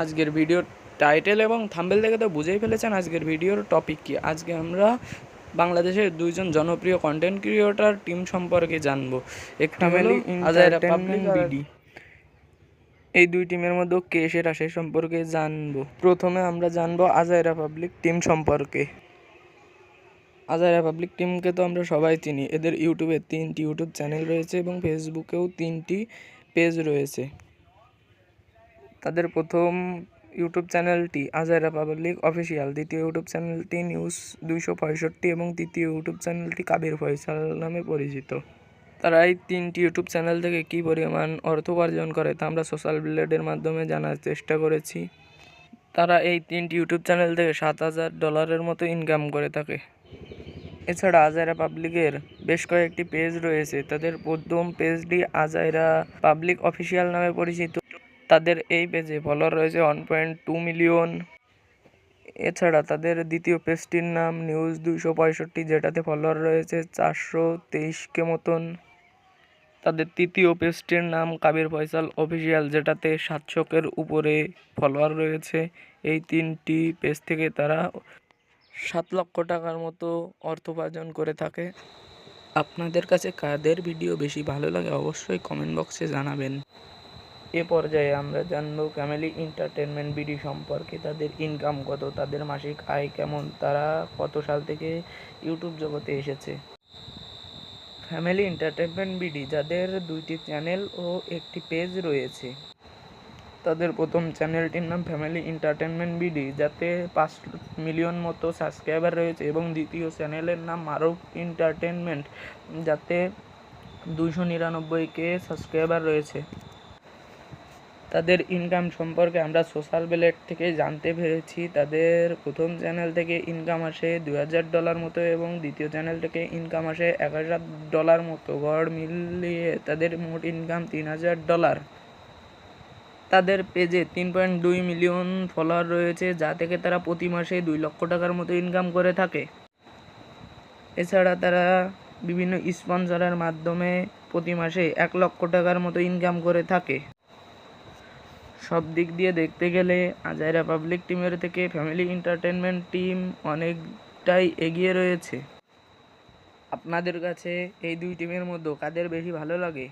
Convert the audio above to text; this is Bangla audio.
আজকের ভিডিওর টাইটেল এবং থাম্বনেল দেখে তো বুঝেই ফেলেছেন আজকের ভিডিওর টপিক কি। আজকে আমরা বাংলাদেশের দুইজন জনপ্রিয় কন্টেন্ট ক্রিয়েটর টিম সম্পর্কে জানবো। একটি হলো ফ্যামিলি আজাইরা পাবলিক এন্টারটেইনমেন্ট আর বিডি। এই দুই টিমের মধ্যে কে সেরা সে সম্পর্কে জানবো। প্রথমে আমরা জানবো আজাইরা পাবলিক টিম সম্পর্কে। আজাইরা পাবলিক টিমকে তো আমরা সবাই চিনি। এদের ইউটিউবে 3টি ইউটিউব চ্যানেল রয়েছে এবং ফেসবুকেও 3টি পেজ রয়েছে। তাদের প্রথম ইউটিউব চ্যানেলটি আজাইরা পাবলিক অফিসিয়াল, দ্বিতীয় ইউটিউব চ্যানেলটি নিউজ 265 এবং তৃতীয় ইউটিউব চ্যানেলটি কাবির ফয়সাল নামে পরিচিত। তারা এই 3টি ইউটিউব চ্যানেল থেকে কী পরিমাণ অর্থ উপার্জন করে তা আমরা সোশ্যাল ব্লেডের মাধ্যমে জানার চেষ্টা করেছি। তারা এই 3টি ইউটিউব চ্যানেল থেকে $7,000 মতো ইনকাম করে থাকে। এছাড়া আজাইরা পাবলিকের বেশ কয়েকটি পেজ রয়েছে। তাদের প্রথম পেজটি আজাইরা পাবলিক অফিসিয়াল নামে পরিচিত। তাদের এই পেজে ফলোয়ার রয়েছে 1.2 মিলিয়ন। এছাড়া তাদের দ্বিতীয় পেজটির নাম নিউজ 265, যেটাতে ফলোয়ার রয়েছে 423K মতন। তাদের তৃতীয় পেজটির নাম কাবির ফয়সাল অফিসিয়াল, যেটাতে 700K'র উপরে ফলোয়ার রয়েছে। এই 3টি পেজ থেকে তারা 7 লক্ষ টাকার মতো অর্থ উপার্জন করে থাকে। আপনাদের কাছে কাদের ভিডিও বেশি ভালো লাগে অবশ্যই কমেন্ট বক্সে জানাবেন। এ পর্যায়ে আমরা জানবো ফ্যামিলি এন্টারটেইনমেন্ট বিডি সম্পর্কে। তাদের ইনকাম কত, তাদের মাসিক আয় কেমন, তারা কত সাল থেকে ইউটিউব জগতে এসেছে। ফ্যামিলি এন্টারটেইনমেন্ট বিডি, যাদের 2টি চ্যানেল ও একটি পেজ রয়েছে। তাদের প্রথম চ্যানেলটির নাম ফ্যামিলি এন্টারটেইনমেন্ট বিডি, যাতে 5 মিলিয়ন মতো সাবস্ক্রাইবার রয়েছে, এবং দ্বিতীয় চ্যানেলের নাম মারুফ এন্টারটেইনমেন্ট, যাতে 299K সাবস্ক্রাইবার রয়েছে। তাদের ইনকাম সম্পর্কে আমরা সোশ্যাল ব্লেড থেকে জানতে পেরেছি। তাদের প্রথম চ্যানেল থেকে ইনকাম আসে $2,000 মতো এবং দ্বিতীয় চ্যানেল থেকে ইনকাম আসে $1,000 মতো। গড় মিলিয়ে তাদের মোট ইনকাম $3,000। তাদের পেজে 3.2 মিলিয়ন ফলোয়ার রয়েছে, যা থেকে তারা প্রতি মাসে 2 লক্ষ টাকার মতো ইনকাম করে থাকে। এছাড়া তারা বিভিন্ন স্পন্সরের মাধ্যমে প্রতি মাসে 1 লক্ষ টাকার মতো ইনকাম করে থাকে। সব দিক দিয়ে দেখতে গেলে আজাইরা পাবলিক টিমের থেকে ফ্যামিলি এন্টারটেইনমেন্ট টিম অনেকটাই এগিয়ে রয়েছে। আপনাদের কাছে এই দুই টিমের মধ্যে কাদের বেশি ভালো লাগে?